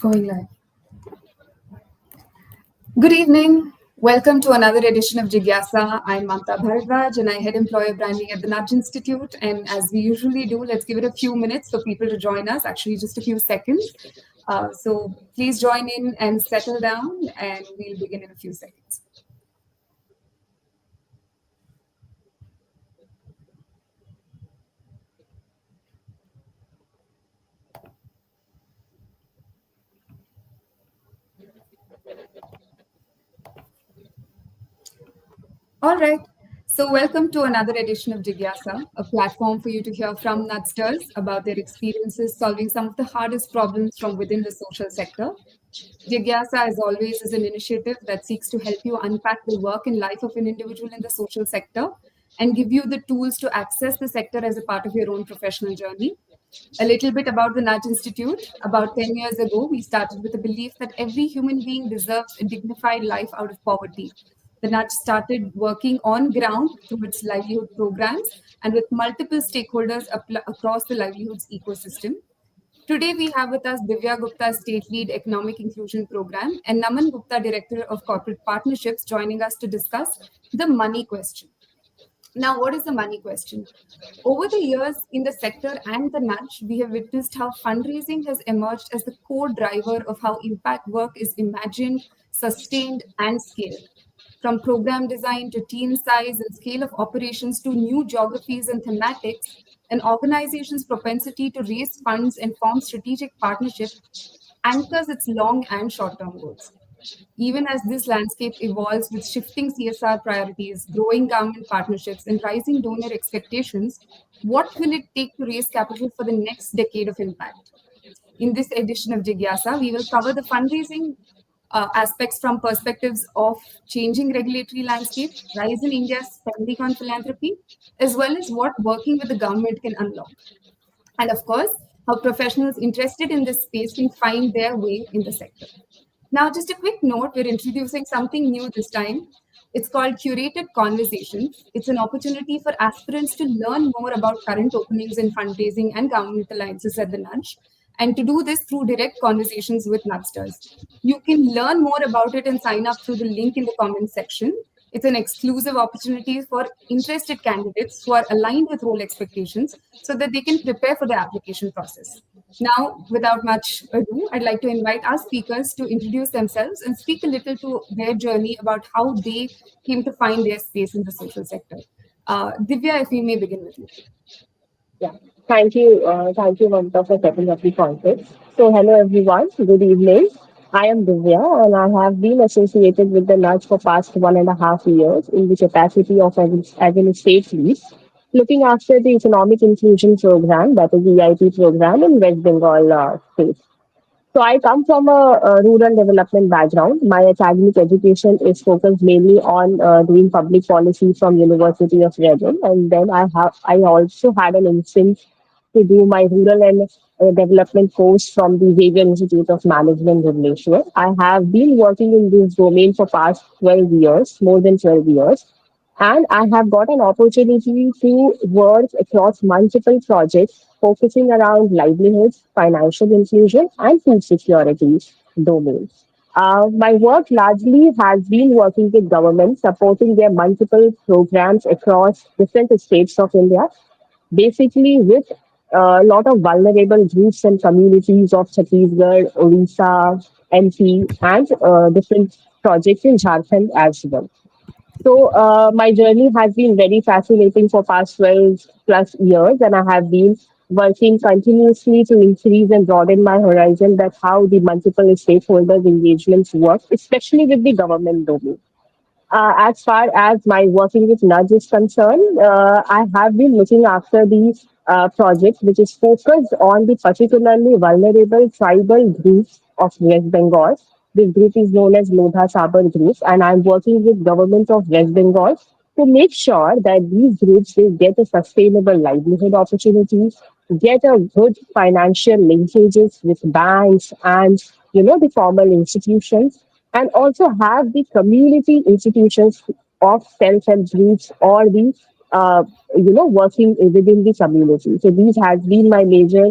Going live. Good evening. Welcome to another edition of Jigyasa. I'm Mamta Bharadwaj and I head employer branding at the Nudge Institute. And as we usually do, let's give it a few minutes for people to join us, actually, just a few seconds. So please join in and settle down, and we'll begin in a few seconds. All right. So, welcome to another edition of Jigyasa, a platform for you to hear from Nudsters about their experiences solving some of the hardest problems from within the social sector. Jigyasa, as always, is an initiative that seeks to help you unpack the work and life of an individual in the social sector and give you the tools to access the sector as a part of your own professional journey. A little bit about the Nudge Institute. About 10 years ago, we started with the belief that every human being deserves a dignified life out of poverty. The Nudge started working on ground through its livelihood programs and with multiple stakeholders across the livelihoods ecosystem. Today, we have with us Divya Gupta, State Lead Economic Inclusion Program, and Naman Gupta, Director of Corporate Partnerships, joining us to discuss the money question. Now, what is the money question? Over the years in the sector and the nudge, we have witnessed how fundraising has emerged as the core driver of how impact work is imagined, sustained, and scaled. From program design to team size and scale of operations to new geographies and thematics, an organization's propensity to raise funds and form strategic partnerships anchors its long and short term goals. Even as this landscape evolves with shifting CSR priorities, growing government partnerships, and rising donor expectations, what will it take to raise capital for the next decade of impact? In this edition of Jigyasa, we will cover the fundraising aspects from perspectives of changing regulatory landscape, rise in India's spending on philanthropy, as well as what working with the government can unlock. And of course, how professionals interested in this space can find their way in the sector. Now, just a quick note, we're introducing something new this time. It's called Curated Conversations. It's an opportunity for aspirants to learn more about current openings in fundraising and government alliances at the Nudge, and to do this through direct conversations with Nudsters. You can learn more about it and sign up through the link in the comments section. It's an exclusive opportunity for interested candidates who are aligned with role expectations so that they can prepare for the application process. Now, without much ado, I'd like to invite our speakers to introduce themselves and speak a little to their journey about how they came to find their space in the social sector. Divya, if we may begin with you. Yeah, thank you, Mamta, for setting up the context. So, hello everyone. Good evening. I am Divya, and I have been associated with the Nudge for past 1.5 years in the capacity of as an state lead, looking after the economic inclusion program, that is the EIP program in West Bengal state. So I come from a rural development background. My academic education is focused mainly on doing public policy from University of Reading, and then I also had an instinct to do my rural and development course from the Xavier Institute of Management Bhubaneswar. I have been working in this domain for past 12 years, more than 12 years, and I have got an opportunity to work across multiple projects focusing around livelihoods, financial inclusion, and food security domains. My work largely has been working with government, supporting their multiple programs across different states of India, basically with a lot of vulnerable groups and communities of Chhattisgarh, Odisha, MP, and different projects in Jharkhand as well. So my journey has been very fascinating for past 12 plus years, and I have been working continuously to increase and broaden my horizon. That's how the multiple stakeholders engagements work, especially with the government domain. As far as my working with Nudge is concerned, I have been looking after the project which is focused on the particularly vulnerable tribal groups of West Bengal. This group is known as Lodha Sabar group, and I'm working with government of West Bengal to make sure that these groups will get a sustainable livelihood opportunities, get a good financial linkages with banks and the formal institutions, and also have the community institutions of self-help groups or the working within the community. So these has been my major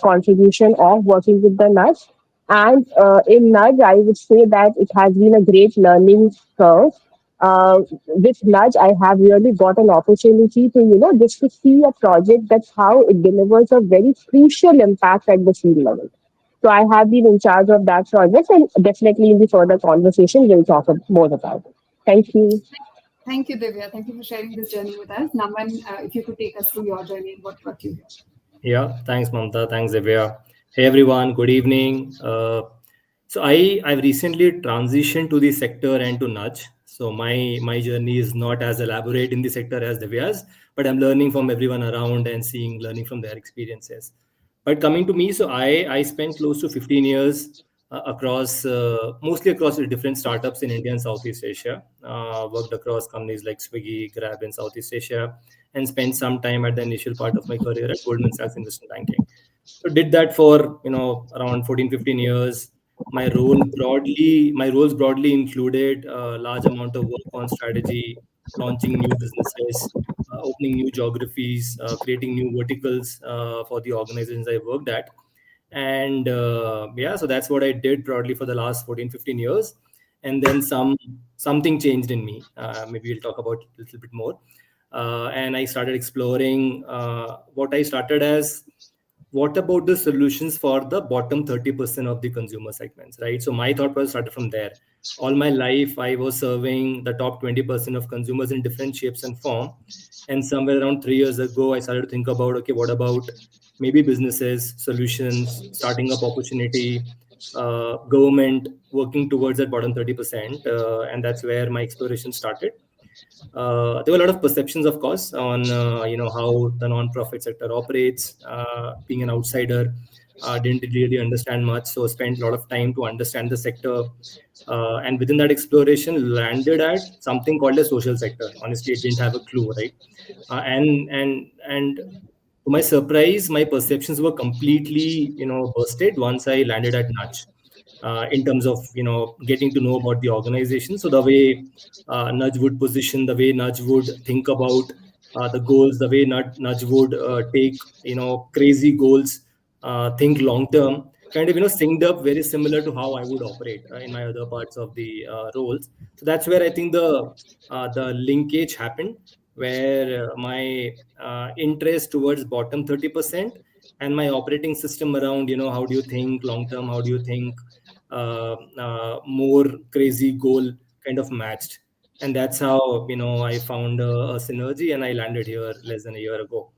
contribution of working with the nurse. And in Nudge, I would say that it has been a great learning curve. With Nudge, I have really got an opportunity to, just to see a project, that's how it delivers a very crucial impact at the field level. So I have been in charge of that project, and definitely in the further conversation, we'll talk more about it. Thank you. Thank you, Divya. Thank you for sharing this journey with us. Naman, if you could take us through your journey and what brought you here. Yeah, thanks, Mamta. Thanks, Divya. Hey, everyone. Good evening. I've recently transitioned to the sector and to Nudge. So my journey is not as elaborate in the sector as Divya's, but I'm learning from everyone around and learning from their experiences. But coming to me, I spent close to 15 years across mostly across the different startups in India and Southeast Asia. Worked across companies like Swiggy, Grab in Southeast Asia, and spent some time at the initial part of my career at Goldman Sachs Investment Banking. So did that for around 14, 15 years. My roles broadly included a large amount of work on strategy, launching new businesses, opening new geographies, creating new verticals for the organizations I worked at. And yeah, so that's what I did broadly for the last 14, 15 years. And then something changed in me. Maybe we'll talk about it a little bit more. And I started exploring what I started as, what about the solutions for the bottom 30% of the consumer segments, right? So my thought process started from there. All my life I was serving the top 20% of consumers in different shapes and form. And somewhere around 3 years ago I started to think about, okay, what about maybe businesses, solutions, starting up opportunity, government working towards that bottom 30%, and that's where my exploration started. There were a lot of perceptions, of course, on how the non-profit sector operates. Being an outsider, didn't really understand much, so spent a lot of time to understand the sector. And within that exploration, landed at something called a social sector. Honestly, I didn't have a clue, right? And to my surprise, my perceptions were completely busted once I landed at Nudge. In terms of getting to know about the organization, so the way Nudge would position, the way Nudge would think about the goals, the way Nudge would take crazy goals, think long term, kind of synced up very similar to how I would operate in my other parts of the roles. So that's where I think the linkage happened, where my interest towards bottom 30% and my operating system around how do you think long term, how do you think more crazy goal, kind of matched. And that's how I found a synergy, and I landed here less than a year ago.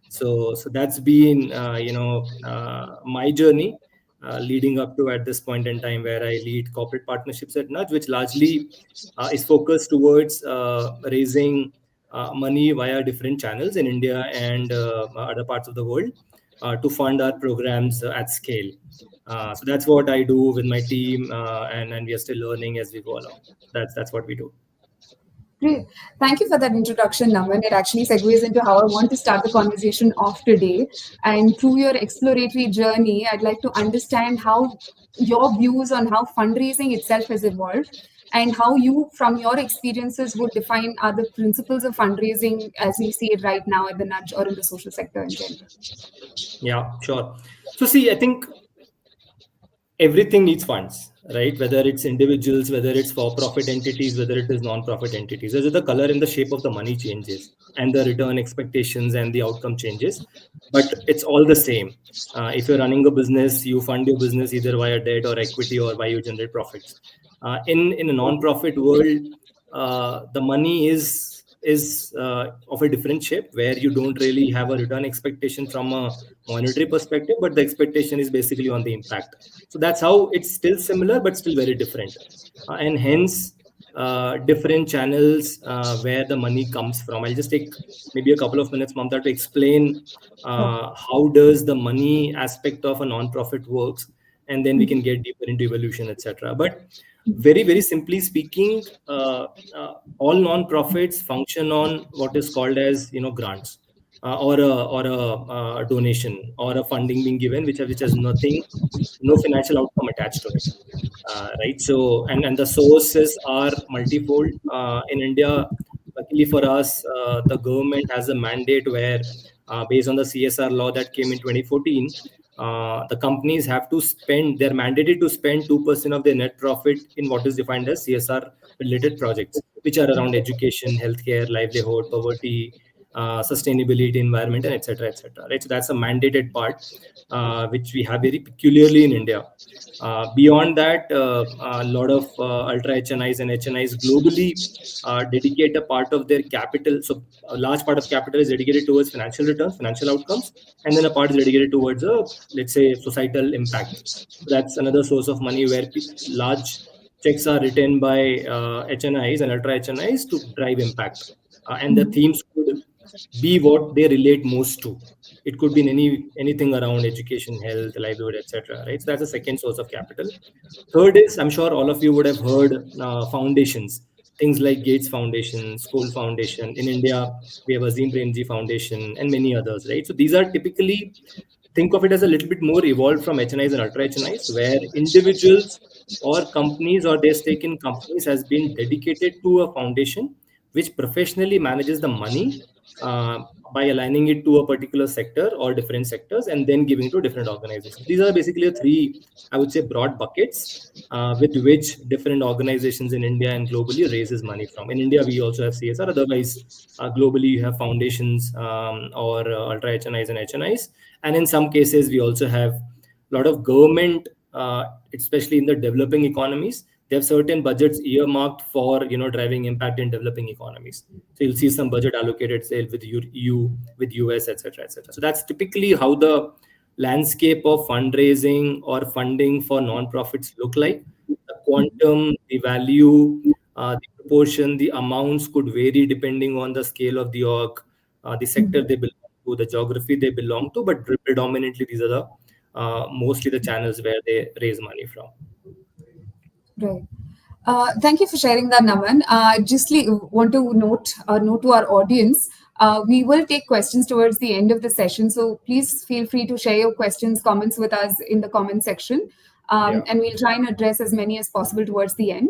So that's been my journey leading up to at this point in time, where I lead corporate partnerships at Nudge, which largely is focused towards raising money via different channels in India and other parts of the world, to fund our programs at scale. So that's what I do with my team, and we are still learning as we go along. That's what we do. Great. Thank you for that introduction, Naman. It actually segues into how I want to start the conversation off today. And through your exploratory journey, I'd like to understand how your views on how fundraising itself has evolved and how you, from your experiences, would define other principles of fundraising as we see it right now at the nudge or in the social sector in general. Yeah, sure. So see, I think everything needs funds, right? Whether it's individuals, whether it's for-profit entities, whether it is non-profit entities. As the color and the shape of the money changes, and the return expectations and the outcome changes, but it's all the same. If you're running a business, you fund your business either via debt or equity, or by you generate profits. In a non-profit world, the money is of a different shape, where you don't really have a return expectation from a monetary perspective, but the expectation is basically on the impact. So that's how it's still similar, but still very different. And hence, different channels where the money comes from. I'll just take maybe a couple of minutes, Mamta, to explain Oh. how does the money aspect of a non-profit works, and then we can get deeper into evolution, etc. But very, very simply speaking, all non-profits function on what is called as grants, or a donation, or a funding being given, which has nothing, no financial outcome attached to it. Right. So, and the sources are multifold. In India, luckily for us, the government has a mandate where, based on the CSR law that came in 2014, the companies have to spend, they're mandated to spend 2% of their net profit in what is defined as CSR related projects, which are around education, healthcare, livelihood, poverty, sustainability, environment, and etc. etc. Right? So that's a mandated part, which we have very peculiarly in India. Beyond that, a lot of ultra HNIs and HNIs globally dedicate a part of their capital. So a large part of capital is dedicated towards financial returns, financial outcomes, and then a part is dedicated towards let's say societal impact. That's another source of money where large checks are written by HNIs and ultra HNIs to drive impact, and the themes could be what they relate most to. It could be in anything around education, health, livelihood, etc. Right. So that's the second source of capital. Third is, I'm sure all of you would have heard foundations, things like Gates Foundation, School Foundation. In India, we have Azim Premji Foundation and many others, right? So these are typically, think of it as a little bit more evolved from HNIs and ultra HNIs, where individuals or companies or their stake in companies has been dedicated to a foundation which professionally manages the money uh, by aligning it to a particular sector or different sectors and then giving to different organizations. These are basically the three, I would say, broad buckets with which different organizations in India and globally raises money from. In India, we also have CSR. Otherwise, globally, you have foundations or ultra HNIs and HNIs. And in some cases, we also have a lot of government, especially in the developing economies. They have certain budgets earmarked for driving impact in developing economies. So you'll see some budget allocated, say, with EU, with US, etc., etc. So that's typically how the landscape of fundraising or funding for nonprofits look like. The quantum, the value, the proportion, the amounts could vary depending on the scale of the org, the sector they belong to, the geography they belong to, but predominantly these are the mostly the channels where they raise money from. Right. Thank you for sharing that, Naman. Want to note to our audience, we will take questions towards the end of the session. So please feel free to share your questions, comments with us in the comment section, Yeah. and we'll try and address as many as possible towards the end.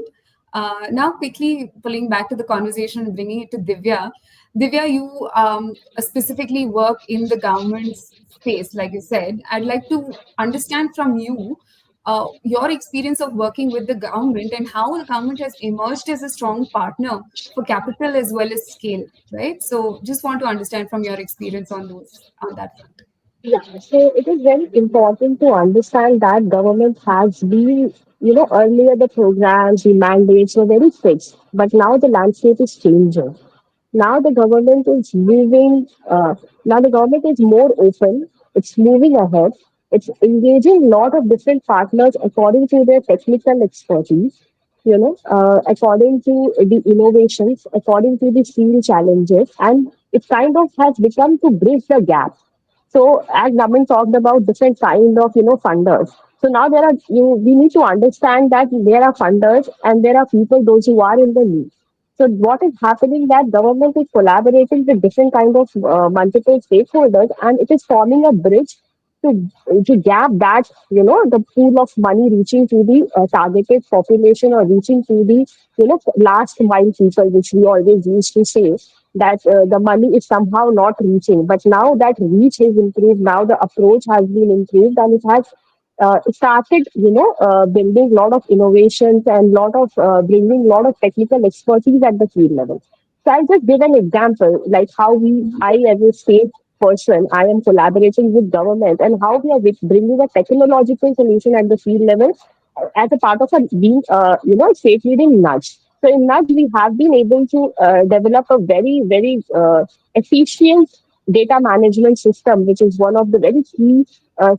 Now, quickly pulling back to the conversation and bringing it to Divya. Divya, you specifically work in the government space, like you said. I'd like to understand from you your experience of working with the government and how the government has emerged as a strong partner for capital as well as scale, right? So, just want to understand from your experience on that front. Yeah, so it is very important to understand that government has been, earlier the programs, the mandates were very fixed, but now the landscape is changing. Now the government is moving, now the government is more open, it's moving ahead, it's engaging a lot of different partners according to their technical expertise, according to the innovations, according to the field challenges, and it kind of has become to bridge the gap. So as Naman talked about different kind of funders. So now there are we need to understand that there are funders and there are people those who are in the lead. So what is happening that government is collaborating with different kind of multiple stakeholders and it is forming a bridge to to gap that the pool of money reaching to the targeted population or reaching to the last mile people, which we always used to say that the money is somehow not reaching. But now that reach is improved, now the approach has been improved, and it has started, building a lot of innovations and lot of bringing a lot of technical expertise at the field level. So I'll just give an example, like how I as a state person, I am collaborating with government and how we are bringing a technological solution at the field level as a part of a being, state leading nudge. So in nudge, we have been able to develop a very efficient data management system, which is one of the very key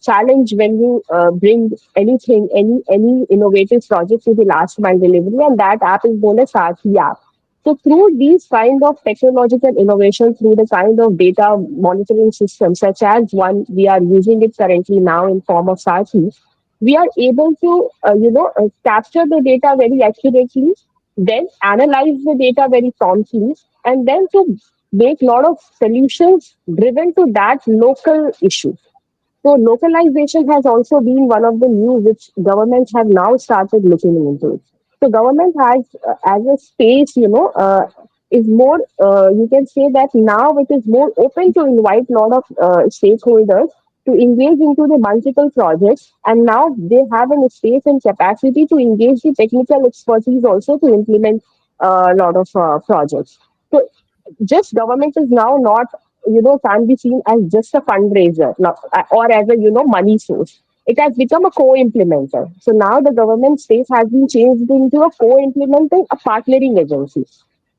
challenge when you bring anything, any innovative project to the last mile delivery, and that app is known as Saarthi app. So through these kind of technological innovation, through the kind of data monitoring system, such as one we are using it currently now in form of Saarthi, we are able to, capture the data very accurately, then analyze the data very promptly, and then to make a lot of solutions driven to that local issue. So localization has also been one of the new which governments have now started looking into. So government has, as a space, is more. You can say that now it is more open to invite a lot of stakeholders to engage into the multiple projects, and now they have a space and capacity to engage the technical expertise also to implement a lot of projects. So just government is now not, can be seen as just a fundraiser or as a, money source. It has become a co-implementer. So now the government space has been changed into a co-implementing, a partnering agency.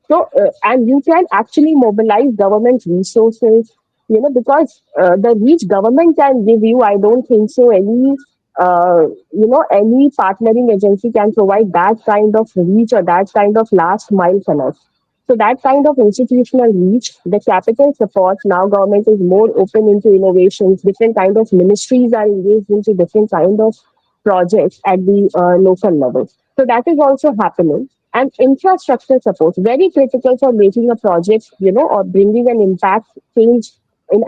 So, and you can actually mobilize government resources, because the reach government can give you, I don't think so. Any partnering agency can provide that kind of reach or that kind of last mile connect. So that kind of institutional reach, the capital support, now government is more open into innovations. Different kind of ministries are engaged into different kind of projects at the local level. So that is also happening. And infrastructure support, very critical for making a project, or bringing an impact change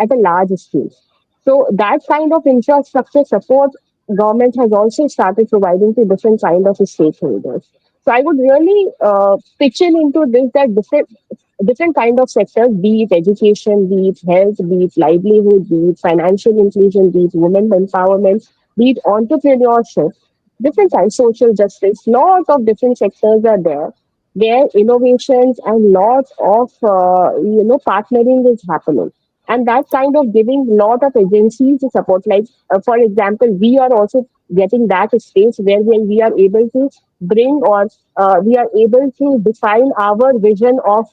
at a large scale. So that kind of infrastructure support government has also started providing to different kind of stakeholders. So I would really pitch in into this that different kind of sectors, be it education, be it health, be it livelihood, be it financial inclusion, be it women empowerment, be it entrepreneurship, different kinds, social justice, lots of different sectors are there where innovations and lots of partnering is happening, and that kind of giving lot of agencies to support, like for example we are also getting that space where we are able to bring, or we are able to define our vision of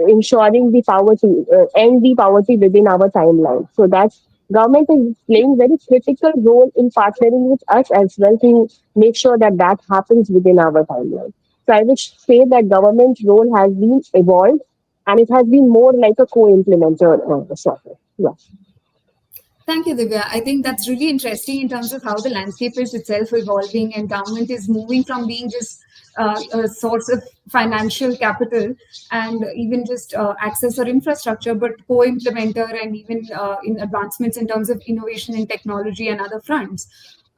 ensuring the poverty, end the poverty within our timeline. So that's government is playing very critical role in partnering with us as well to make sure that that happens within our timeline. So I would say that government role has been evolved, and it has been more like a co-implementer of the software. Yeah. Thank you, Divya. I think that's really interesting in terms of how the landscape is itself evolving and government is moving from being just a source of financial capital and even just access or infrastructure, but co-implementer and even in advancements in terms of innovation in technology and other fronts.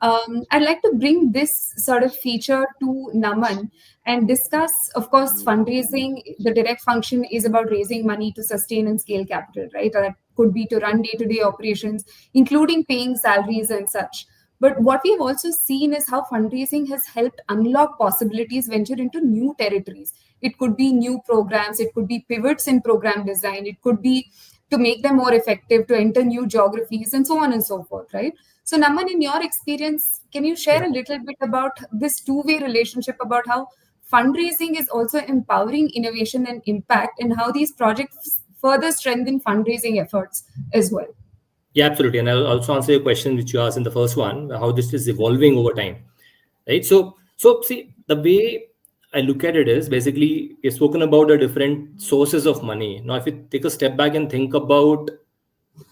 I'd like to bring this sort of feature to Naman and discuss, of course, fundraising. The direct function is about raising money to sustain and scale capital, right? Or that could be to run day to day operations, including paying salaries and such. But what we have also seen is how fundraising has helped unlock possibilities, venture into new territories. It could be new programs, it could be pivots in program design, it could be to make them more effective, to enter new geographies, and so on and so forth, right? So, Naman, in your experience, can you share a little bit about this two-way relationship, about how fundraising is also empowering innovation and impact, and how these projects further strengthen fundraising efforts as well? Yeah, absolutely. And I'll also answer your question which you asked in the first one, how this is evolving over time, right? So see, the way I look at it is basically you've spoken about the different sources of money. Now, if you take a step back and think about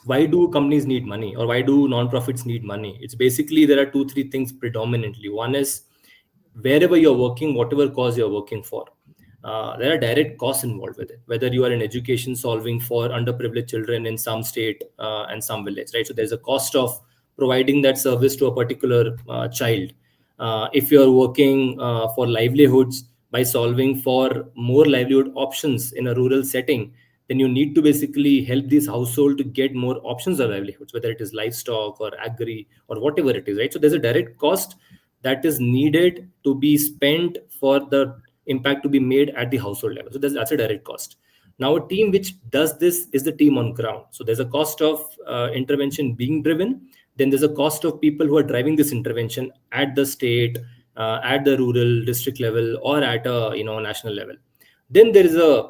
why do companies need money or why do nonprofits need money, it's basically there are two, three things predominantly. One is wherever you're working, whatever cause you're working for, there are direct costs involved with it. Whether you are in education solving for underprivileged children in some state and some village, right? So there's a cost of providing that service to a particular child. If you're working for livelihoods by solving for more livelihood options in a rural setting, then you need to basically help this household to get more options of livelihoods, whether it is livestock or agri or whatever it is, right? So there's a direct cost that is needed to be spent for the impact to be made at the household level. So that's a direct cost. Now, a team which does this is the team on ground. So there's a cost of intervention being driven. Then there's a cost of people who are driving this intervention at the state, at the rural district level, or at a national level. Then there is a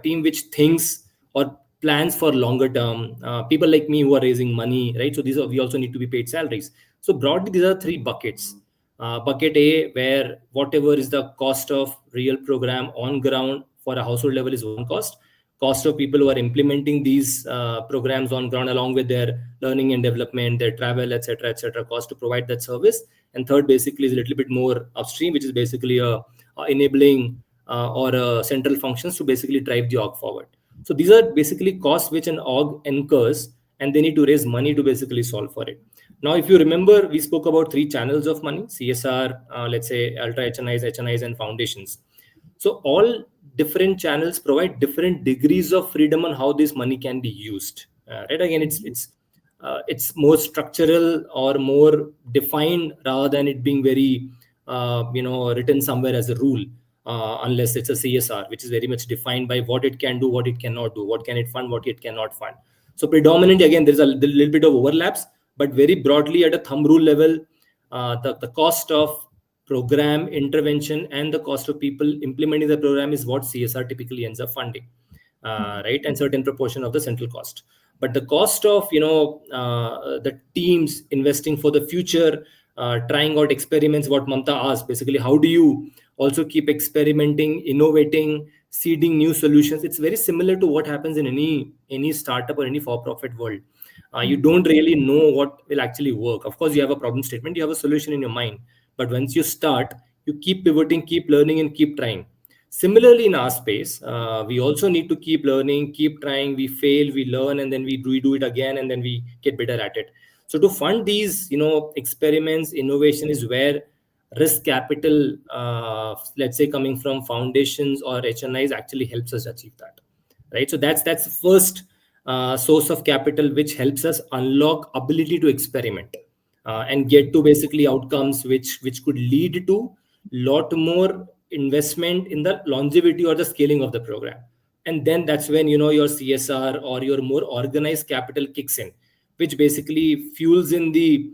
team which thinks or plans for longer term. People like me who are raising money, right? So we also need to be paid salaries. So broadly, these are three buckets. Bucket A, where whatever is the cost of real program on ground for a household level is one cost. Cost of people who are implementing these programs on ground along with their learning and development, their travel, etc., cost to provide that service. And third, basically, is a little bit more upstream, which is basically a enabling or central functions to basically drive the org forward. So these are basically costs which an org incurs, and they need to raise money to basically solve for it. Now, if you remember, we spoke about three channels of money: CSR, let's say ultra HNIs, and foundations. So all different channels provide different degrees of freedom on how this money can be used. Right? Again, it's it's more structural or more defined rather than it being very written somewhere as a rule, unless it's a CSR, which is very much defined by what it can do, what it cannot do, what can it fund, what it cannot fund. So predominantly, again, there's a little bit of overlaps, but very broadly at a thumb rule level, the cost of program intervention and the cost of people implementing the program is what CSR typically ends up funding, right? And certain proportion of the central cost. But the cost of the teams investing for the future, trying out experiments, what Mamta asked, basically, how do you also keep experimenting, innovating, seeding new solutions? It's very similar to what happens in any startup or any for-profit world. You don't really know what will actually work. Of course, you have a problem statement, you have a solution in your mind, but once you start, you keep pivoting, keep learning, and keep trying. Similarly, in our space, we also need to keep learning, keep trying. We fail, we learn, and then we redo it again, and then we get better at it. So to fund these, experiments, innovation is where risk capital, let's say coming from foundations or HNIs, actually helps us achieve that, right? So that's the first source of capital which helps us unlock ability to experiment and get to basically outcomes which could lead to lot more investment in the longevity or the scaling of the program. And then that's when your CSR or your more organized capital kicks in, which basically fuels in the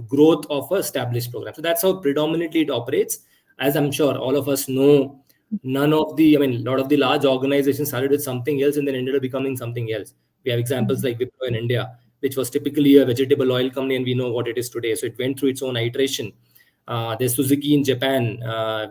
growth of a established program. So that's how predominantly it operates. As I'm sure all of us know, a lot of the large organizations started with something else and then ended up becoming something else. We have examples like Wipro in India, which was typically a vegetable oil company, and we know what it is today. So it went through its own iteration. There's Suzuki in Japan,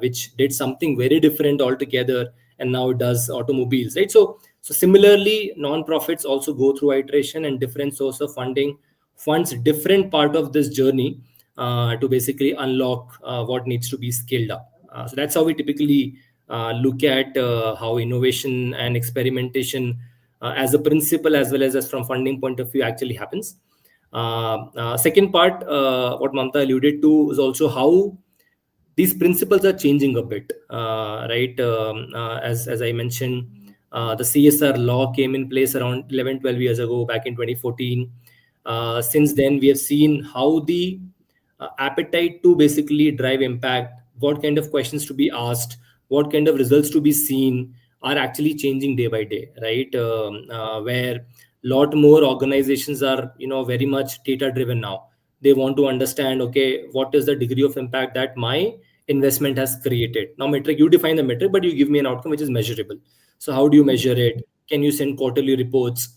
which did something very different altogether, and now it does automobiles, right? So similarly, non-profits also go through iteration, and different source of funding funds different part of this journey to basically unlock what needs to be scaled up. So that's how we typically look at how innovation and experimentation as a principle, as well as from funding point of view, actually happens. Second part, what Mamta alluded to, is also how these principles are changing a bit, right? As I mentioned, the CSR law came in place around 11, 12 years ago, back in 2014. Since then, we have seen how the appetite to basically drive impact, what kind of questions to be asked, what kind of results to be seen, are actually changing day by day, right? Where lot more organizations are very much data driven now. They want to understand, okay, what is the degree of impact that my investment has created. Now, metric, you define the metric, but you give me an outcome which is measurable. So how do you measure it? Can you send quarterly reports?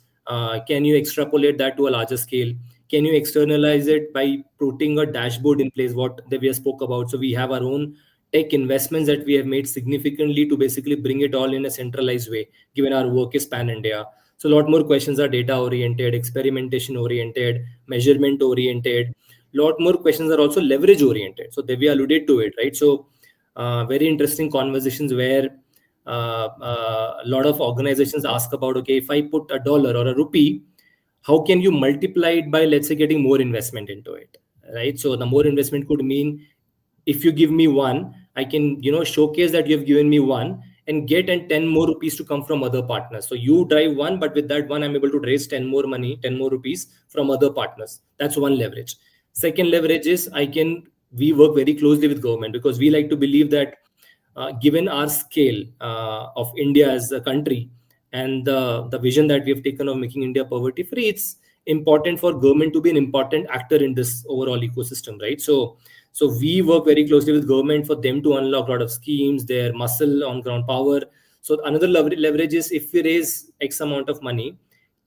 Can you extrapolate that to a larger scale? Can you externalize it by putting a dashboard in place, what we spoke about? So we have our own tech investments that we have made significantly to basically bring it all in a centralized way, given our work is pan India. So a lot more questions are data oriented, experimentation oriented, measurement oriented. Lot more questions are also leverage oriented. So we alluded to it, right? So very interesting conversations where a lot of organizations ask about, okay, if I put $1 or a rupee, how can you multiply it by, let's say, getting more investment into it, right? So the more investment could mean, if you give me one, I can showcase that you have given me one and get 10 more rupees to come from other partners. So you drive one, but with that one, I'm able to raise 10 more money, 10 more rupees from other partners. That's one leverage. Second leverage is we work very closely with government, because we like to believe that given our scale of India as a country and the vision that we have taken of making India poverty free, it's important for government to be an important actor in this overall ecosystem, right? So we work very closely with government for them to unlock a lot of schemes, their muscle on ground power. So another leverage is, if we raise X amount of money,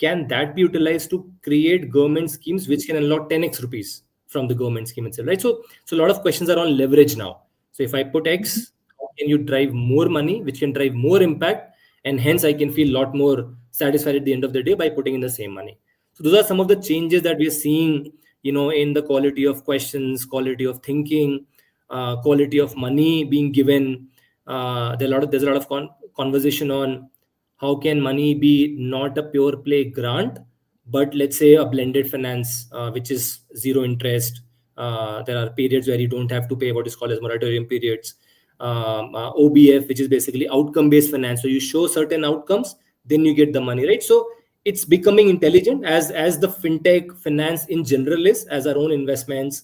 can that be utilized to create government schemes which can unlock 10x rupees from the government scheme itself, right? So a lot of questions are on leverage now. So if I put X, how can you drive more money, which can drive more impact, and hence I can feel a lot more satisfied at the end of the day by putting in the same money. So those are some of the changes that we are seeing, in the quality of questions, quality of thinking, quality of money being given. There's a lot of conversation on how can money be not a pure play grant, but let's say a blended finance, which is zero interest. There are periods where you don't have to pay, what is called as moratorium periods. OBF, which is basically outcome based finance. So you show certain outcomes, then you get the money, right? So it's becoming intelligent as the fintech finance in general is, as our own investments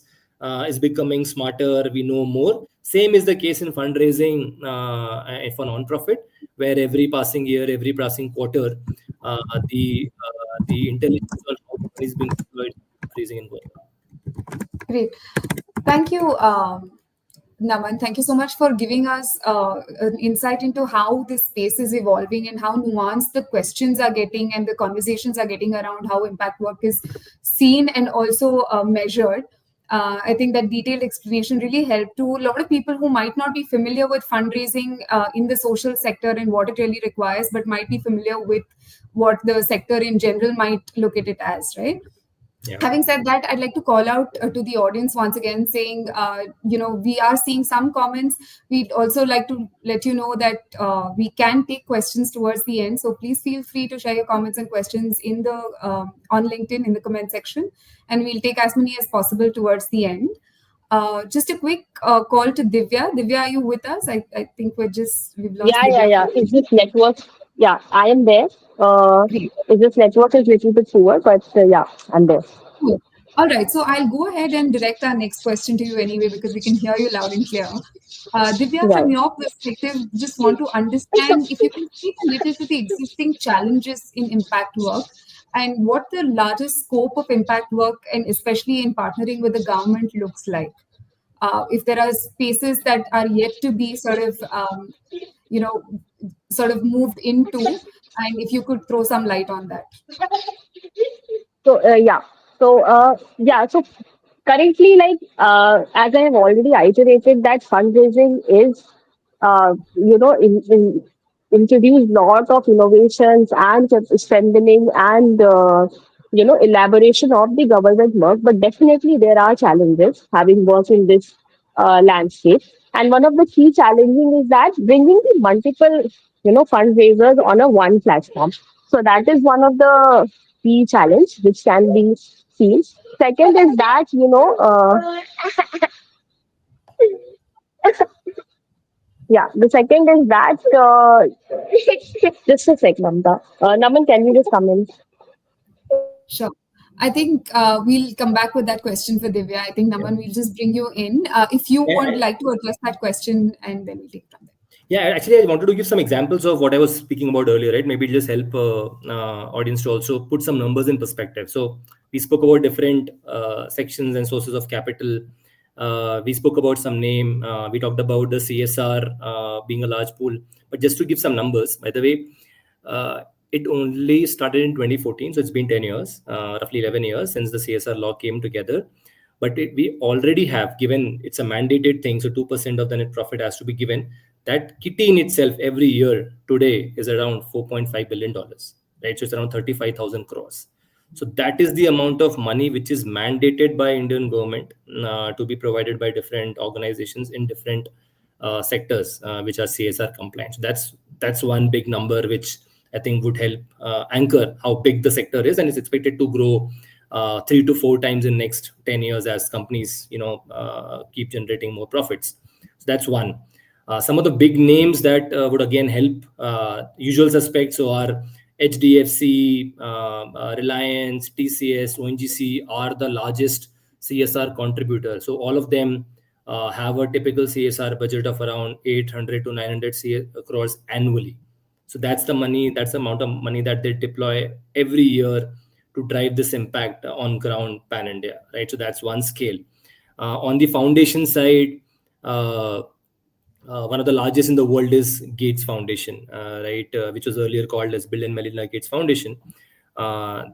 is becoming smarter. We know more. Same is the case in fundraising for non-profit, where every passing year, every passing quarter, uh, the intelligence on how money is being deployed is increasing and going up. Great. Thank you, Naman. Thank you so much for giving us an insight into how this space is evolving and how nuanced the questions are getting and the conversations are getting around how impact work is seen and also measured. I think that detailed explanation really helped to a lot of people who might not be familiar with fundraising in the social sector and what it really requires, but might be familiar with what the sector in general might look at it as, right? Yeah. Having said that, I'd like to call out to the audience once again, saying, we are seeing some comments. We'd also like to let you know that we can take questions towards the end. So please feel free to share your comments and questions in the on LinkedIn in the comment section, and we'll take as many as possible towards the end. Just a quick call to Divya. Divya, are you with us? I think we've lost Yeah, yeah, Divya yeah. for Is this network? Yeah, I am there. great. Is this network is little bit poor, but yeah, I'm there. Cool. All right, so I'll go ahead and direct our next question to you anyway because we can hear you loud and clear. Divya, from Right. your perspective, just want to understand if you can speak a little to the existing challenges in impact work and what the largest scope of impact work and especially in partnering with the government looks like. If there are spaces that are yet to be you know, sort of moved into, and if you could throw some light on that. So so currently, like as I have already iterated, that fundraising is introduced lot of innovations and strengthening and elaboration of the government work. But definitely there are challenges having worked in this landscape. And one of the key challenging is that bringing the multiple fundraisers on a one platform. So that is one of the key challenge which can be seen. Second is that yeah, the second is that just a sec, Namta. Naman, can you just come in? Sure. I think we'll come back with that question for Divya. I think, Naman, we'll just bring you in. If you would Yeah, like to address that question, and then we'll take it from there. yeah, actually, I wanted to give some examples of what I was speaking about earlier, right? Maybe just help audience to also put some numbers in perspective. So we spoke about different sections and sources of capital. We spoke about some name. We talked about the CSR being a large pool. But just to give some numbers, by the way, it only started in 2014, so it's been 10 years, roughly 11 years since the CSR law came together. But we already have given, it's a mandated thing, so 2% of the net profit has to be given. That kitty in itself every year today is around $4.5 billion, right? So it's around 35,000 crores. So that is the amount of money which is mandated by Indian government to be provided by different organizations in different sectors which are CSR compliant. So that's one big number which I think would help anchor how big the sector is, and it's expected to grow 3 to 4 times in next 10 years as companies keep generating more profits. So that's one. Some of the big names that would again help usual suspects so are HDFC, Reliance, TCS, ONGC are the largest CSR contributors. So all of them have a typical CSR budget of around 800 to 900 crores annually. So that's the money, that's the amount of money that they deploy every year to drive this impact on ground pan India, right? So that's one scale. On the foundation side, one of the largest in the world is Gates Foundation, right, which was earlier called as Bill and Melinda Gates Foundation.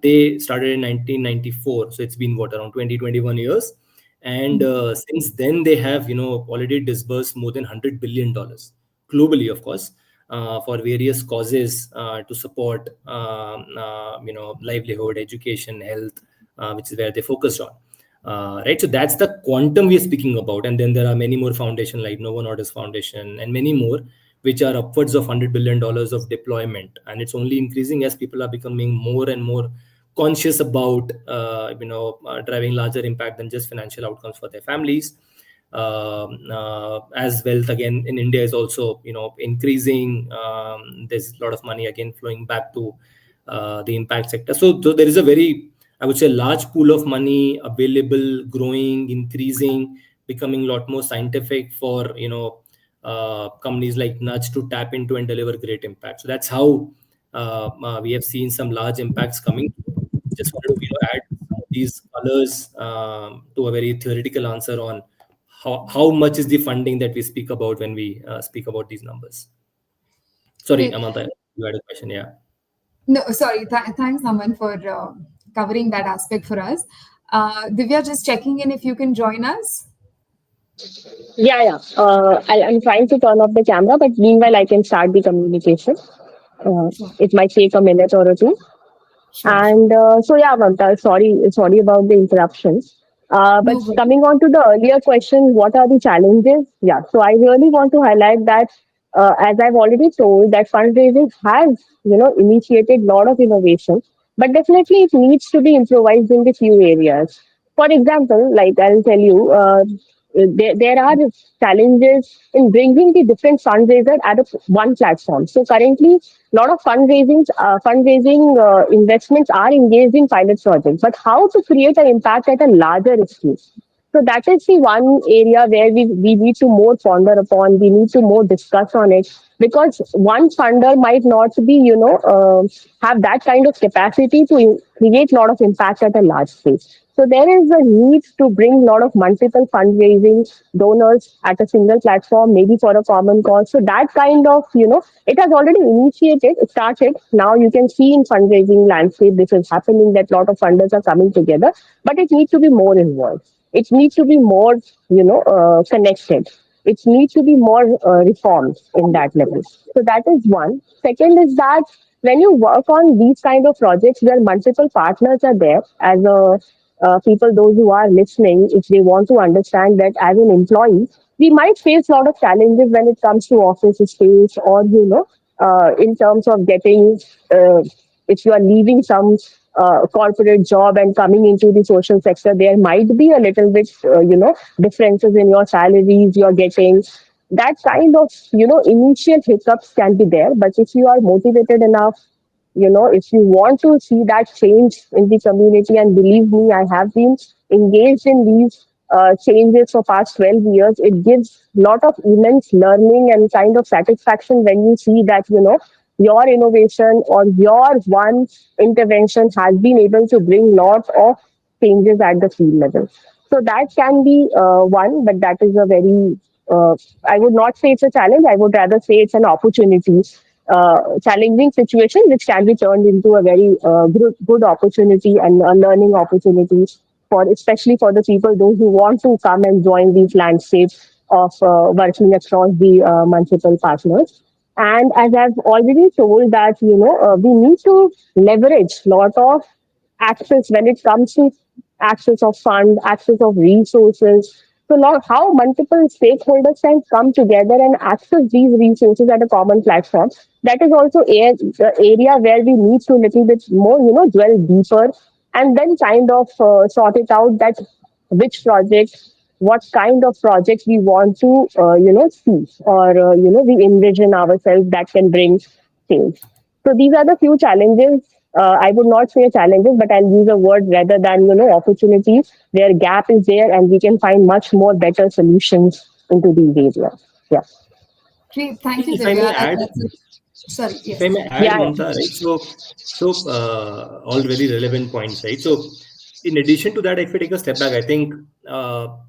They started in 1994, so it's been what, around 20 to 21 years, and since then they have already disbursed more than $100 billion globally, of course, for various causes to support livelihood, education, health, which is where they focused on. Right, so that's the quantum we are speaking about, and then there are many more foundations like Novo Nordisk Foundation and many more, which are upwards of $100 billion of deployment, and it's only increasing as people are becoming more and more conscious about driving larger impact than just financial outcomes for their families. As wealth again in India is also increasing. There's a lot of money again flowing back to the impact sector. So there is a very, I would say, large pool of money available, growing, increasing, becoming a lot more scientific for companies like Nudge to tap into and deliver great impact. So that's how we have seen some large impacts coming. Just wanted to add some of these colors to a very theoretical answer on how much is the funding that we speak about when we speak about these numbers. Sorry, Great. Amanta, you had a question. Yeah. No, sorry. Thanks, Aman, for covering that aspect for us. Divya, just checking in if you can join us. Yeah, yeah. I'm trying to turn off the camera, but meanwhile, I can start the communication. Sure, It might take a minute or two. sure, sure. And so, yeah, Mamta, sorry about the interruptions. But No worries. coming on to the earlier question, what are the challenges? Yeah, so I really want to highlight that, as I've already told, that fundraising has, initiated a lot of innovation, but definitely it needs to be improvised in the few areas. For example, like I'll tell you, there are challenges in bringing the different fundraisers at one platform. So currently, a lot of fundraising investments are engaged in pilot projects, but how to create an impact at a larger scale? So that is the one area where we need to more ponder upon, we need to more discuss on it, because one funder might not be, have that kind of capacity to create a lot of impact at a large scale. So there is a need to bring a lot of multiple fundraising donors at a single platform, maybe for a common cause. So that kind of, it has already initiated, it started. Now you can see in fundraising landscape, this is happening that a lot of funders are coming together, but it needs to be more involved. It needs to be more, connected. It needs to be more reformed in that level. So that is one. Second is that when you work on these kind of projects where multiple partners are there, as a people, those who are listening, if they want to understand that as an employee, we might face a lot of challenges when it comes to office space, or in terms of getting, if you are leaving some corporate job and coming into the social sector, there might be a little bit, differences in your salaries you're getting. That kind of, initial hiccups can be there. But if you are motivated enough, if you want to see that change in the community, and believe me, I have been engaged in these changes for past 12 years, it gives lot of immense learning and kind of satisfaction when you see that, your innovation or your one intervention has been able to bring lot of changes at the field level. So that can be one, but that is a very, I would not say it's a challenge, I would rather say it's an opportunity, challenging situation which can be turned into a very good opportunity and a learning opportunity for, especially for the people those who want to come and join these landscapes of working across the multiple partners. And as I've already told that, we need to leverage lot of access when it comes to access of fund, access of resources. So now how multiple stakeholders can come together and access these resources at a common platform. That is also the area where we need to little bit more, dwell deeper, and then kind of sort it out that which projects, what kind of projects we want to, see, or, we envision ourselves that can bring change. So these are the few challenges. I would not say challenges, but I'll use a word rather than, opportunities where gap is there and we can find much more better solutions into these areas. Yeah. Great. Thank you, If I may Divya. add, Sorry, if I yes. may add, Yeah. Mamta, right? All very relevant points, right? So, in addition to that, if we take a step back, I think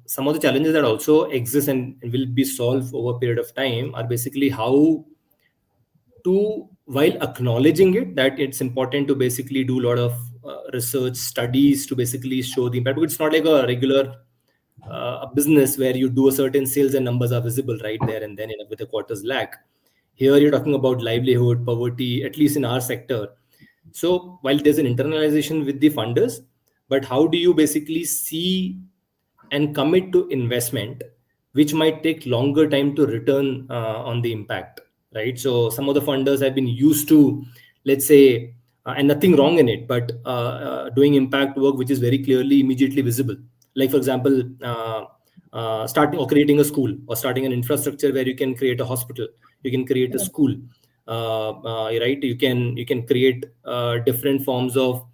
some of the challenges that also exist and will be solved over a period of time are basically how to, while acknowledging it, that it's important to basically do a lot of research studies to basically show the impact. Because it's not like a regular a business where you do a certain sales and numbers are visible right there and then with a quarter's lag. Here you're talking about livelihood, poverty, at least in our sector. So while there's an internalization with the funders, but how do you basically see and commit to investment which might take longer time to return on the impact, right? So some of the funders have been used to, let's say, and nothing wrong in it, but doing impact work which is very clearly immediately visible, like for example, starting or creating a school or starting an infrastructure where you can create a hospital, you can create a school, right? You can create different forms of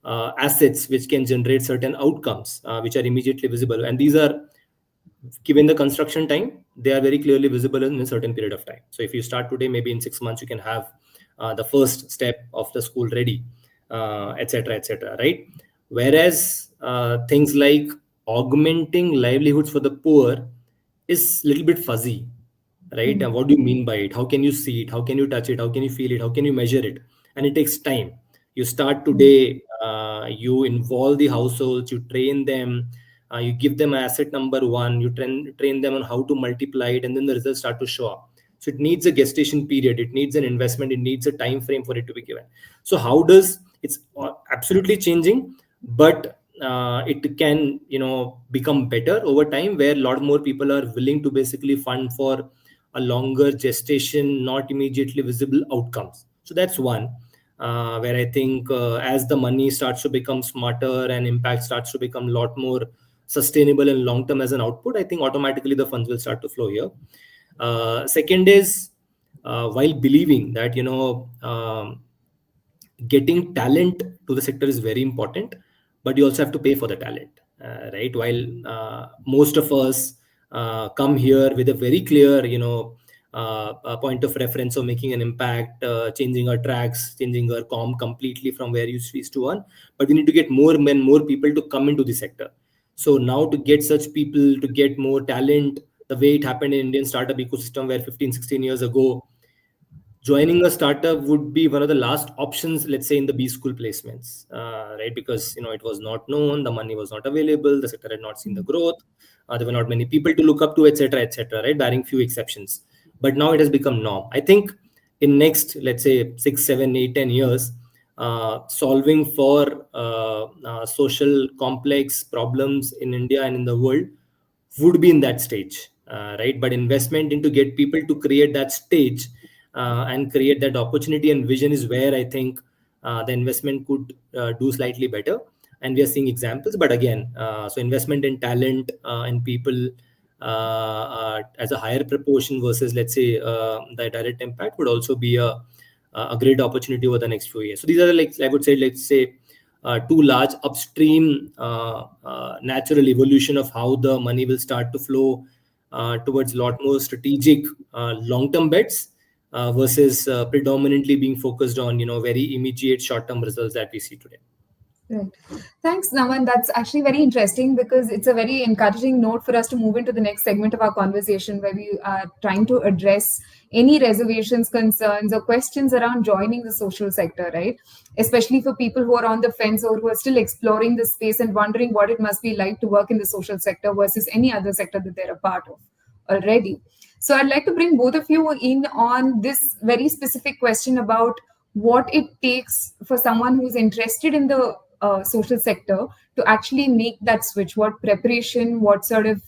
assets which can generate certain outcomes which are immediately visible, and these are, given the construction time, they are very clearly visible in a certain period of time. So if you start today, maybe in 6 months you can have the first step of the school ready, etc., etc., right? Whereas things like augmenting livelihoods for the poor is a little bit fuzzy, right? And what do you mean by it? How can you see it? How can you touch it? How can you feel it? How can you measure it? And it takes time. You start today, you involve the households, you train them, you give them asset number one, you train them on how to multiply it, and then the results start to show up. So it needs a gestation period, it needs an investment, it needs a time frame for it to be given. So how does it's absolutely changing, but it can, become better over time, where a lot more people are willing to basically fund for a longer gestation, not immediately visible outcomes. So that's one, where I think as the money starts to become smarter and impact starts to become a lot more sustainable and long term as an output, I think automatically the funds will start to flow here. Second is, while believing that getting talent to the sector is very important, but you also have to pay for the talent, right? While most of us come here with a very clear, a point of reference of making an impact, changing our tracks, changing our completely from where you used to earn, but we need to get more men, more people to come into the sector. So now to get such people, to get more talent, the way it happened in Indian startup ecosystem, where 15, 16 years ago, joining a startup would be one of the last options, let's say in the B school placements, right? Because it was not known, the money was not available, the sector had not seen the growth, there were not many people to look up to, etc., etc., right? Barring few exceptions. But now it has become norm. I think in next, let's say 6, 7, 8, 10 years, solving for social complex problems in India and in the world would be in that stage, right? But investment into get people to create that stage and create that opportunity and vision is where I think the investment could do slightly better. And we are seeing examples. But again, so investment in talent and people as a higher proportion versus, let's say, the direct impact would also be a great opportunity over the next few years. So these are, like, I would say, let's say, two large upstream natural evolution of how the money will start to flow towards a lot more strategic long-term bets versus predominantly being focused on very immediate short-term results that we see today. Right. Thanks, Naman. That's actually very interesting because it's a very encouraging note for us to move into the next segment of our conversation, where we are trying to address any reservations, concerns, or questions around joining the social sector, right? Especially for people who are on the fence or who are still exploring the space and wondering what it must be like to work in the social sector versus any other sector that they're a part of already. So I'd like to bring both of you in on this very specific question about what it takes for someone who's interested in the social sector to actually make that switch. What preparation, what sort of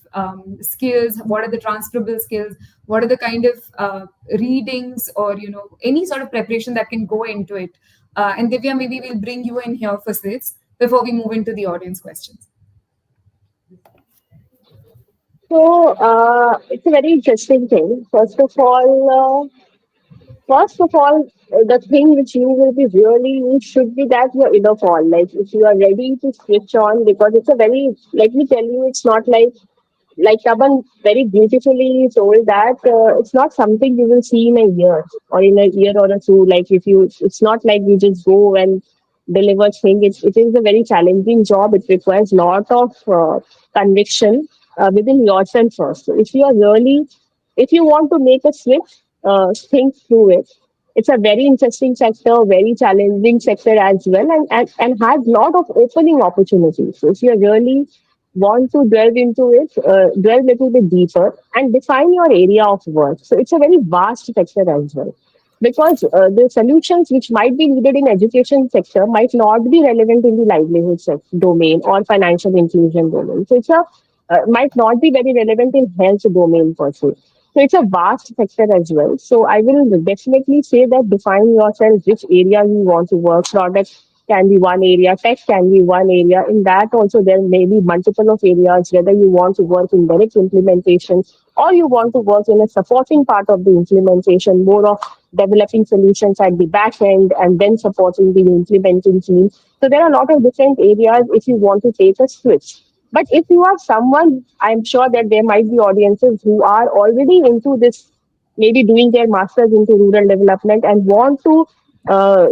skills, what are the transferable skills, what are the kind of readings or any sort of preparation that can go into it. And Divya, maybe we'll bring you in here for this before we move into the audience questions. So it's a very interesting thing. The thing which you will be really need should be that your inner call. Like if you are ready to switch on, because it's a very, let me tell you, it's not like Taban very beautifully told that it's not something you will see in a year or in a year or two. Like if you, it's not like you just go and deliver thing. It is a very challenging job. It requires lot of conviction within yourself first. So if you want to make a switch, think through it. It's a very interesting sector, very challenging sector as well, and has lot of opening opportunities. So if you really want to delve into it, delve a little bit deeper and define your area of work. So it's a very vast sector as well. Because the solutions which might be needed in education sector might not be relevant in the domain or financial inclusion domain. So might not be very relevant in health domain per se. So it's a vast sector as well. So I will definitely say that define yourself which area you want to work. Product can be one area, tech can be one area. In that also there may be multiple of areas, whether you want to work in direct implementation or you want to work in a supporting part of the implementation, more of developing solutions at the back end, and then supporting the implementing team. So there are a lot of different areas if you want to take a switch. But if you are someone, I'm sure that there might be audiences who are already into this, maybe doing their masters into rural development and want to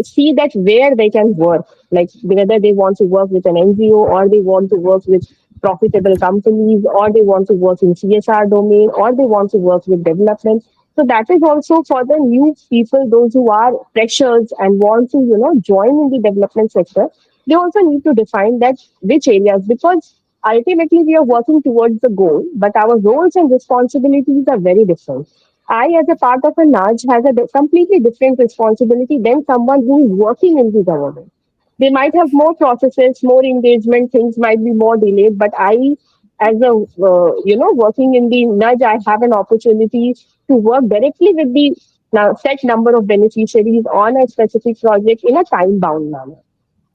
see that where they can work, like whether they want to work with an NGO or they want to work with profitable companies or they want to work in CSR domain or they want to work with development. So that is also for the new people, those who are freshers and want to, join in the development sector. They also need to define that which areas, because ultimately we are working towards the goal, but our roles and responsibilities are very different. I, as a part of a nudge, has a completely different responsibility than someone who is working in the government. They might have more processes, more engagement, things might be more delayed, but I, as a, working in the nudge, I have an opportunity to work directly with the now set number of beneficiaries on a specific project in a time bound manner.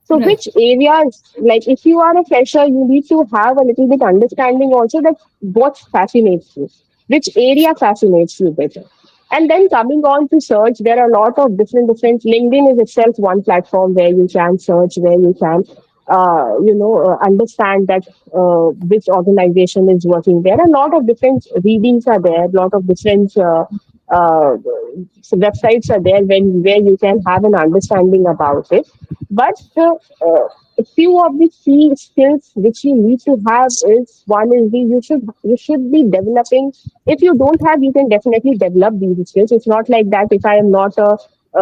So Right. which areas, like if you are a fresher, you need to have a little bit understanding also that what fascinates you, which area fascinates you better. And then coming on to search, there are a lot of different. LinkedIn is itself one platform where you can search, where you can, understand that which organization is working there. A lot of different readings are there. A lot of different uh, websites are there where you can have an understanding about it. But a few of the key skills which you need to have is, one is the you should be developing. If you don't have, you can definitely develop these skills. It's not like that if I am not a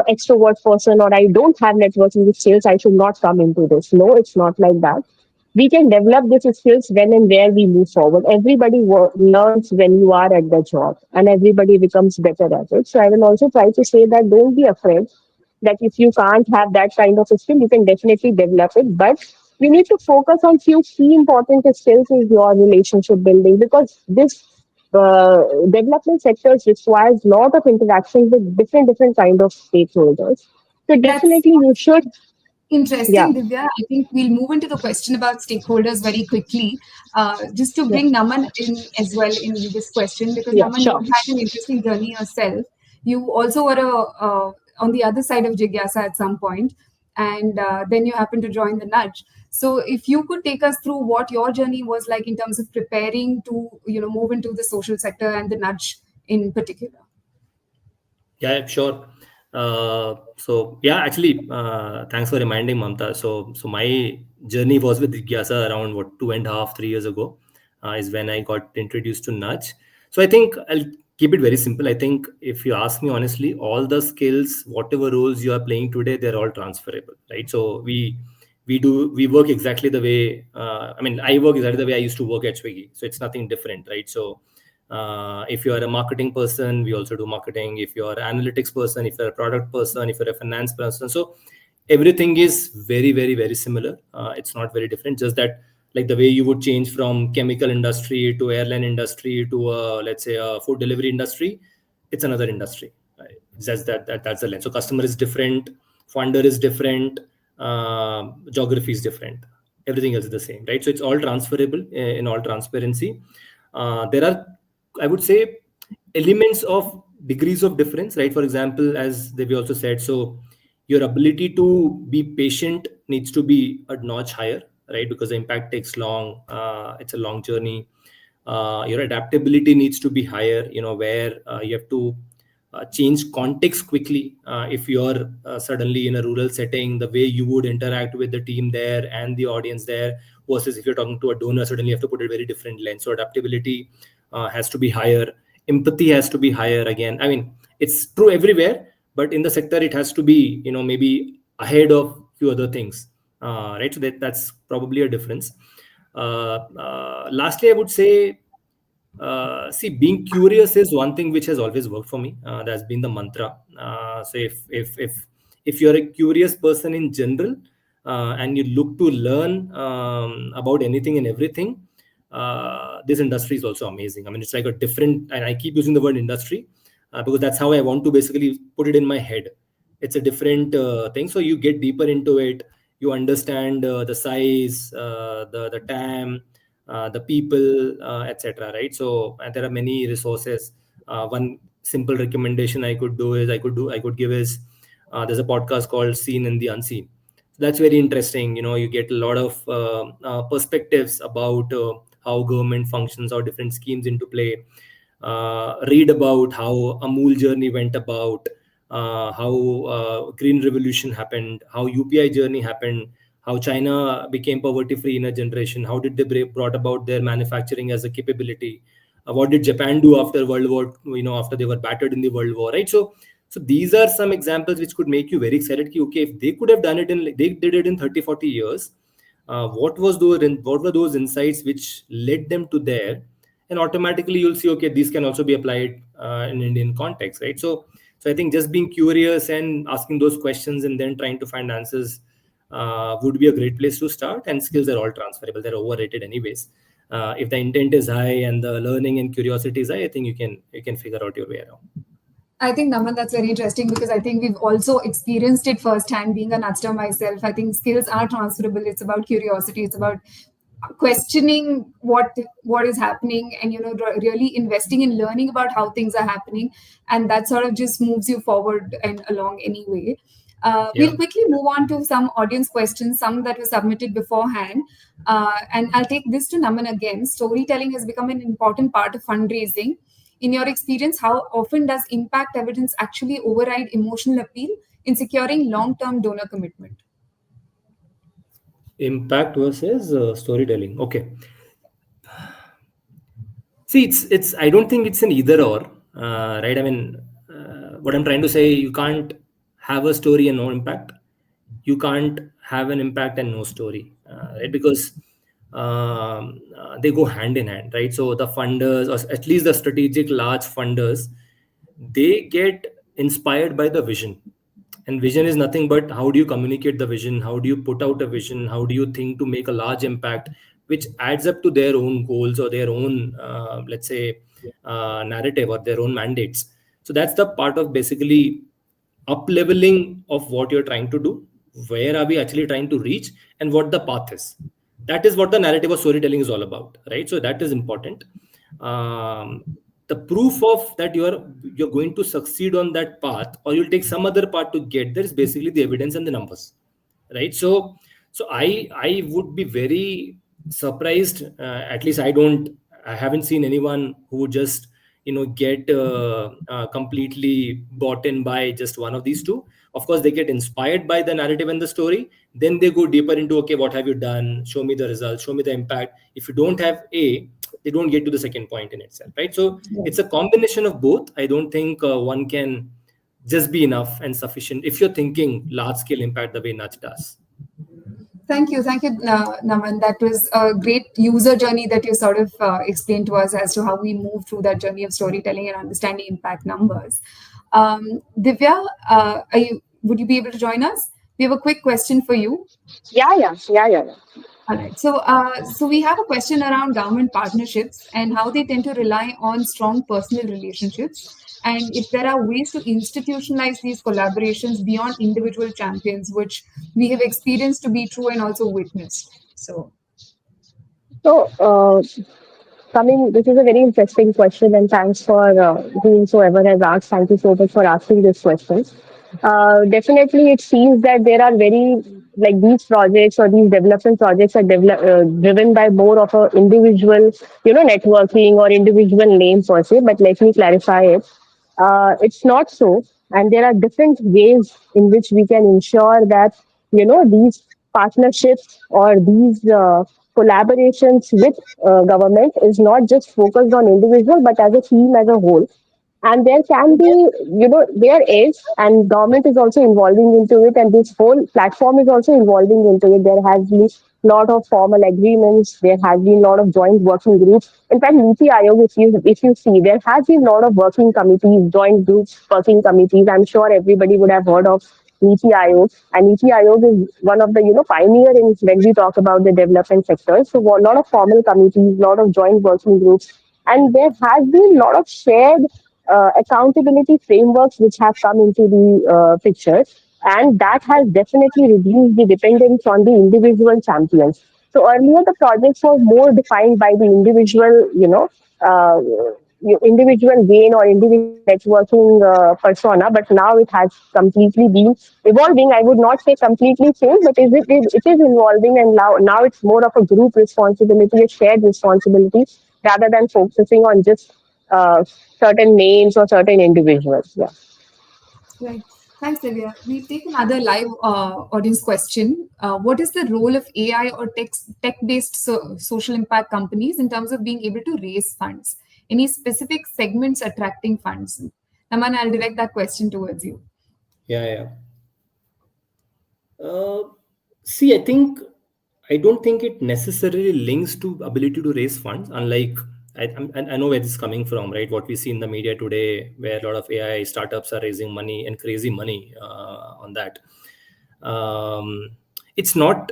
extrovert person or I don't have networking skills, I should not come into this. No, it's not like that. We can develop these skills when and where we move forward. Everybody learns when you are at the job, and everybody becomes better at it. So I will also try to say that don't be afraid that if you can't have that kind of a skill, you can definitely develop it. But we need to focus on few key important skills is your relationship building, because this development sectors requires lot of interaction with different kind of stakeholders. So That's definitely you should, yeah, interesting, Divya. I think we'll move into the question about stakeholders very quickly. Just to yeah, bring Naman in as well in this question, because yeah, Naman, you sure. had an interesting journey yourself. You also were on the other side of Jigyasa at some point, and then you happened to join the Nudge. So, if you could take us through what your journey was like in terms of preparing to, move into the social sector and the Nudge in particular. Yeah, sure. So yeah, actually, thanks for reminding, Mamta. So my journey was with Jigyasa around what 2.5, 3 years ago, is when I got introduced to Nudge. So I think I'll keep it very simple. I think if you ask me honestly, all the skills, whatever roles you are playing today, they're all transferable, right? So we work exactly the way. I mean, I work exactly the way I used to work at Swiggy. So it's nothing different, right? So if you are a marketing person, we also do marketing. If you are an analytics person, if you're a product person, if you're a finance person, so everything is very, very, very similar. It's not very different. Just that, like the way you would change from chemical industry to airline industry to let's say a food delivery industry, it's another industry. Right? It's just that's the lens. So customer is different, funder is different, geography is different. Everything else is the same, right? So it's all transferable in all transparency. There are, I would say, elements of degrees of difference, right? For example, as Devi also said, so your ability to be patient needs to be a notch higher, right? Because the impact takes long. It's a long journey. Your adaptability needs to be higher, where you have to change context quickly. If you're suddenly in a rural setting, the way you would interact with the team there and the audience there versus if you're talking to a donor, suddenly you have to put a very different lens. So adaptability has to be higher. Empathy has to be higher. Again, I mean, it's true everywhere, but in the sector, it has to be, maybe ahead of few other things, right? So that's probably a difference. Lastly, I would say, see, being curious is one thing which has always worked for me. That's been the mantra. So if you're a curious person in general, and you look to learn about anything and everything, this industry is also amazing. I mean, it's like a different, and I keep using the word industry because that's how I want to basically put it in my head. It's a different thing. So you get deeper into it, you understand the size, the TAM, the people, etc. Right? So there are many resources. One simple recommendation I could give is, there's a podcast called Seen in the Unseen. That's very interesting. You get a lot of perspectives about how government functions, how different schemes into play. Read about how Amul journey went about, how green revolution happened, how UPI journey happened, how China became poverty free in a generation, how did they brought about their manufacturing as a capability, what did Japan do after World War, after they were battered in the World War, right? So these are some examples which could make you very excited. Okay, if they could have done it in, they did it in 30-40 years, what were those insights which led them to there? And automatically you'll see, okay, these can also be applied in Indian context, right? So I think just being curious and asking those questions and then trying to find answers would be a great place to start. And skills are all transferable; they're overrated anyways. If the intent is high and the learning and curiosity is high, I think you can figure out your way around. I think, Naman, that's very interesting because I think we've also experienced it firsthand being a nudster myself. I think skills are transferable. It's about curiosity. It's about questioning what is happening, and really investing in learning about how things are happening, and that sort of just moves you forward and along anyway. Yeah. We'll quickly move on to some audience questions, some that were submitted beforehand. And I'll take this to Naman again. Storytelling has become an important part of fundraising. In your experience, how often does impact evidence actually override emotional appeal in securing long-term donor commitment? Impact versus storytelling. Okay. See, it's. I don't think it's an either or, right? I mean, what I'm trying to say, you can't have a story and no impact. You can't have an impact and no story, right? Because they go hand in hand, right? So the funders, or at least the strategic large funders, they get inspired by the vision. And vision is nothing but how do you communicate the vision, how do you put out a vision, how do you think to make a large impact, which adds up to their own goals or their own, let's say, narrative or their own mandates. So that's the part of basically up leveling of what you're trying to do. Where are we actually trying to reach, and what the path is? That is what the narrative of storytelling is all about, right? So that is important. The proof of that you're going to succeed on that path, or you'll take some other path to get there, is basically the evidence and the numbers, right? So I would be very surprised. At least I haven't seen anyone who just get completely bought in by just one of these two. Of course, they get inspired by the narrative and the story. Then they go deeper into, okay, what have you done? Show me the results. Show me the impact. If you don't have A, they don't get to the second point in itself, right? So it's a combination of both. I don't think one can just be enough and sufficient if you're thinking large scale impact the way Nudge does. Thank you, Naman. That was a great user journey that you sort of explained to us as to how we move through that journey of storytelling and understanding impact numbers. Divya, would you be able to join us? We have a quick question for you. Yeah. All right. So we have a question around government partnerships and how they tend to rely on strong personal relationships, and if there are ways to institutionalize these collaborations beyond individual champions, which we have experienced to be true and also witnessed. So So, coming, this is a very interesting question, and thanks for whomsoever has asked. Thank you so much for asking this question. Definitely, it seems that there are very, like, these projects or these development projects are driven by more of a individual, networking or individual name per se. But let me clarify it. It's not so, and there are different ways in which we can ensure that these partnerships or these collaborations with government is not just focused on individual but as a team as a whole. And there can be, there is, and government is also involving into it, and this whole platform is also involving into it. There has been lot of formal agreements. There has been a lot of joint working groups. In fact, Niti Aayog, if you see, there has been a lot of working committees, joint groups, working committees. I'm sure everybody would have heard of Niti Aayog, and Niti Aayog is one of the pioneer in when we talk about the development sector. So a lot of formal committees, a lot of joint working groups, and there has been a lot of shared accountability frameworks which have come into the picture, and that has definitely reduced the dependence on the individual champions. So earlier, the projects were more defined by the individual, uh, individual gain or individual networking persona, but now it has completely been evolving. I would not say completely changed, but it is evolving, and now it's more of a group responsibility, a shared responsibility, rather than focusing on just certain names or certain individuals. Yeah. Right. Thanks, Divya. We take another live audience question. What is the role of AI or tech-based social impact companies in terms of being able to raise funds? Any specific segments attracting funds? Naman, I'll direct that question towards you. Yeah, yeah. Uh, See, I don't think it necessarily links to ability to raise funds. Unlike I know where this is coming from, right? What we see in the media today, where a lot of AI startups are raising money and crazy money on that. Um, it's not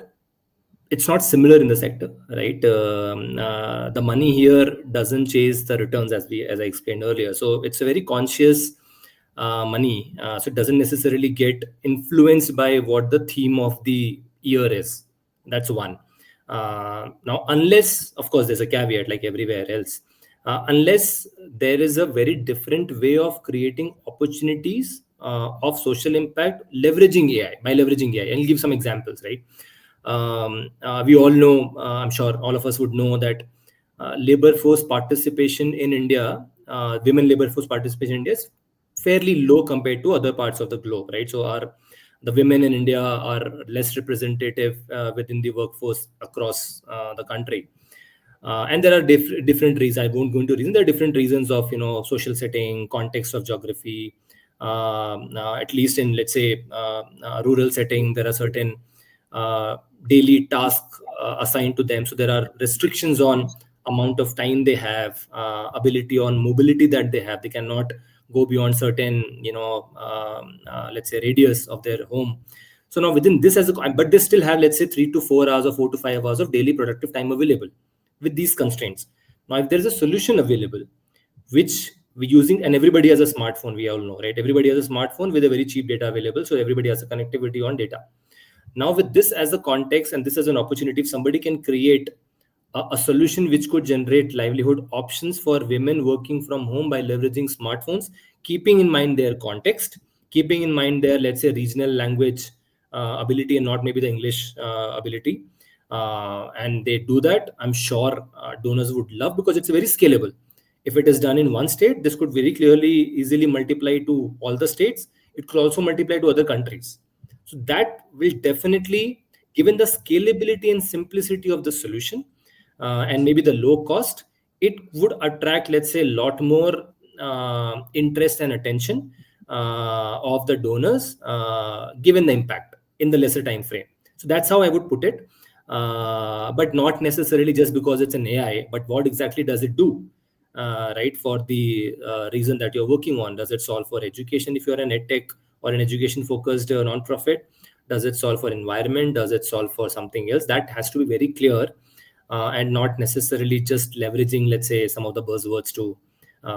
it's not similar in the sector, right? The money here doesn't chase the returns as I explained earlier. So it's a very conscious money. So it doesn't necessarily get influenced by what the theme of the year is. That's one. Now, unless, of course, there's a caveat like everywhere else. Unless there is a very different way of creating opportunities of social impact leveraging AI, by leveraging AI. I'll give some examples, right? We all know, I'm sure all of us would know that labor force participation in India, women labor force participation in India is fairly low compared to other parts of the globe, right? So the women in India are less representative within the workforce across the country. And there are different reasons. I won't go into reasons. There are different reasons of social setting, context of geography. At least in, let's say, rural setting, there are certain daily tasks assigned to them. So there are restrictions on amount of time they have, ability on mobility that they have. They cannot go beyond certain, let's say, radius of their home. So now within this, but they still have, let's say, 3 to 4 hours or 4 to 5 hours of daily productive time available with these constraints. Now, if there is a solution available, which we using, and everybody has a smartphone, we all know, right? Everybody has a smartphone with a very cheap data available. So everybody has a connectivity on data. Now, with this as a context and this as an opportunity, if somebody can create a solution which could generate livelihood options for women working from home by leveraging smartphones, keeping in mind their context, keeping in mind their, let's say, regional language ability and not maybe the English ability. And they do that, I'm sure donors would love, because it's very scalable. If it is done in one state, this could very clearly easily multiply to all the states. It could also multiply to other countries. So that will definitely, given the scalability and simplicity of the solution, and maybe the low cost, it would attract, let's say, a lot more interest and attention of the donors, given the impact in the lesser time frame. So that's how I would put it. But not necessarily just because it's an AI, but what exactly does it do? Right, for the reason that you're working on. Does it solve for education if you're an edtech or an education focused non-profit? Does it solve for environment? Does it solve for something else? That has to be very clear, and not necessarily just leveraging, let's say, some of the buzzwords to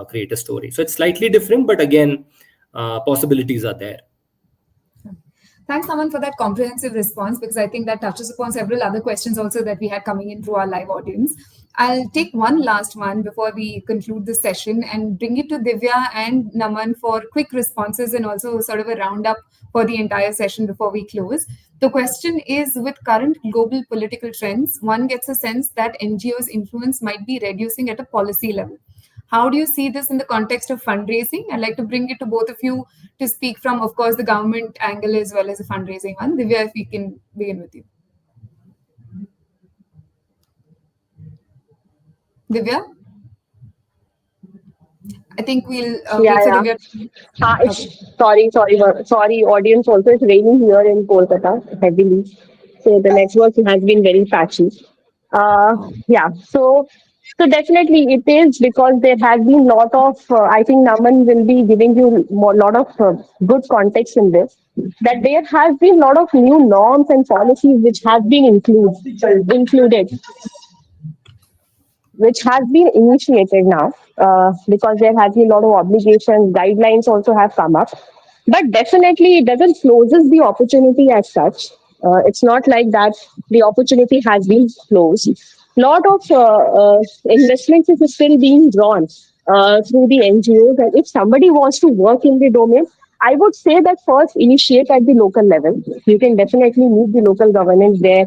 create a story. So it's slightly different, but again, possibilities are there. Thanks, Naman, for that comprehensive response, because I think that touches upon several other questions also that we had coming in through our live audience. I'll take one last one before we conclude this session and bring it to Divya and Naman for quick responses and also sort of a roundup for the entire session before we close. The question is, with current global political trends, one gets a sense that NGOs' influence might be reducing at a policy level. How do you see this in the context of fundraising? I'd like to bring it to both of you to speak from, of course, the government angle as well as the fundraising one. Divya, if we can begin with you. Divya, I think we'll Yeah, wait for yeah. Divya. It's Okay. sorry, audience. Also, it's raining here in Kolkata heavily, so the network has been very patchy. Yeah. So definitely it is, because there has been lot of. I think Naman will be giving you more lot of good context in this. That there has been lot of new norms and policies which have been included, which has been initiated now, because there has been a lot of obligations, guidelines also have come up. But definitely, it doesn't closes the opportunity as such. It's not like that the opportunity has been closed. Lot of investments is still being drawn. through the NGOs. And if somebody wants to work in the domain, I would say that first initiate at the local level. You can definitely meet the local governance there,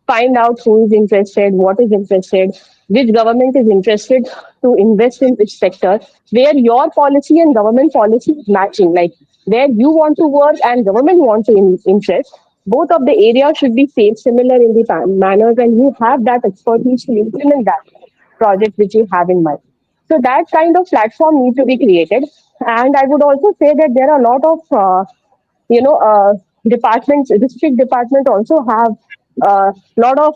find out who is interested, what is interested, which government is interested to invest in which sector, where your policy and government policy is matching, like where you want to work and government wants to invest. Both of the areas should be same, similar in the manners, and you have that expertise to implement that project which you have in mind. So that kind of platform needs to be created. And I would also say that there are a lot of departments, district department also have a lot of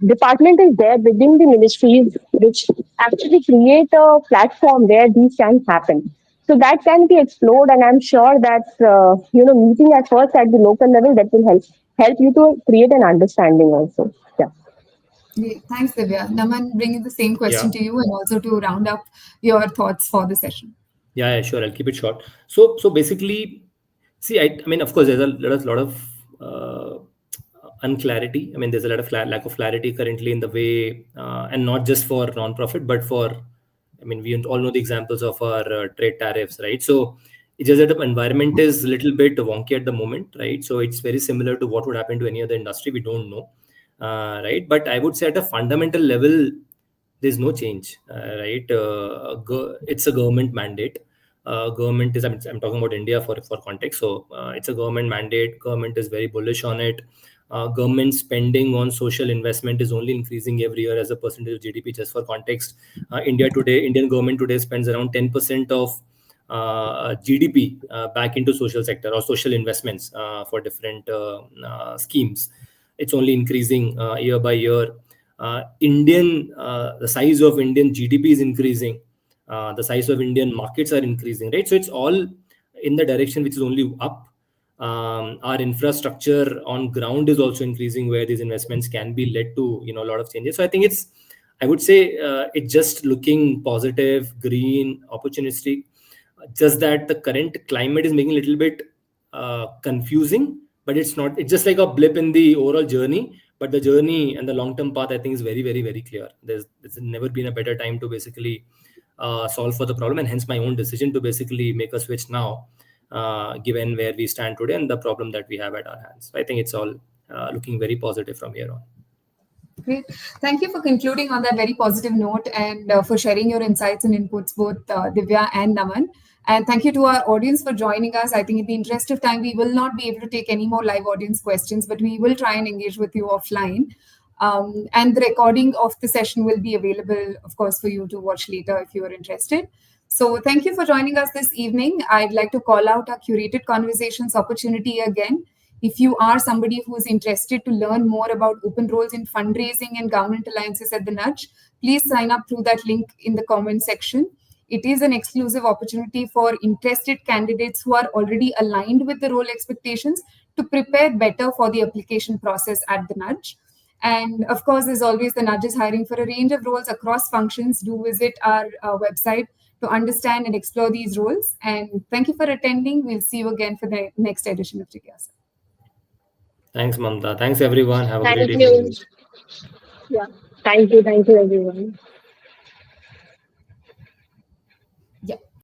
department is there within the ministries which actually create a platform where these can happen. So that can be explored, and I'm sure that meeting at first at the local level, that will help you to create an understanding also. Yeah. Great. Thanks, Divya. Naman, bringing the same question Yeah. to you and also to round up your thoughts for the session. Yeah, sure. I'll keep it short. So basically, see, I mean, of course, there's a lot of unclarity. I mean, there's a lot of lack of clarity currently in the way, and not just for non-profit, but for, I mean, we all know the examples of our trade tariffs, right? So it's just that the environment is a little bit wonky at the moment, right? So it's very similar to what would happen to any other industry. We don't know, right? But I would say at a fundamental level, there's no change, right? It's a government mandate. Government is, I'm talking about India for context. So it's a government mandate. Government is very bullish on it. Government spending on social investment is only increasing every year as a percentage of GDP. Just for context, Indian government today spends around 10% of GDP back into social sector or social investments for different schemes. It's only increasing year by year. The size of Indian GDP is increasing. The size of Indian markets are increasing, right? So it's all in the direction which is only up. Our infrastructure on ground is also increasing, where these investments can be led to a lot of changes. So I would say it's just looking positive, green, opportunistic. Just that the current climate is making a little bit confusing, but it's not. It's just like a blip in the overall journey. But the journey and the long-term path, I think, is very, very, very clear. There's never been a better time to basically solve for the problem, and hence my own decision to basically make a switch now, given where we stand today and the problem that we have at our hands. So I think it's all looking very positive from here on. Great. Thank you for concluding on that very positive note and for sharing your insights and inputs, both Divya and Naman. And thank you to our audience for joining us. I think in the interest of time, we will not be able to take any more live audience questions, but we will try and engage with you offline. And the recording of the session will be available, of course, for you to watch later if you are interested. So thank you for joining us this evening. I'd like to call out our curated conversations opportunity again. If you are somebody who is interested to learn more about open roles in fundraising and government alliances at the Nudge, please sign up through that link in the comment section. It is an exclusive opportunity for interested candidates who are already aligned with the role expectations to prepare better for the application process at the Nudge. And of course, as always, the Nudge is hiring for a range of roles across functions. Do visit our website to understand and explore these roles. And thank you for attending. We'll see you again for the next edition of Jigyaasa. Thanks, Mamta. Thanks, everyone. Have a great Thank evening. you. Yeah. Thank you. Thank you, everyone.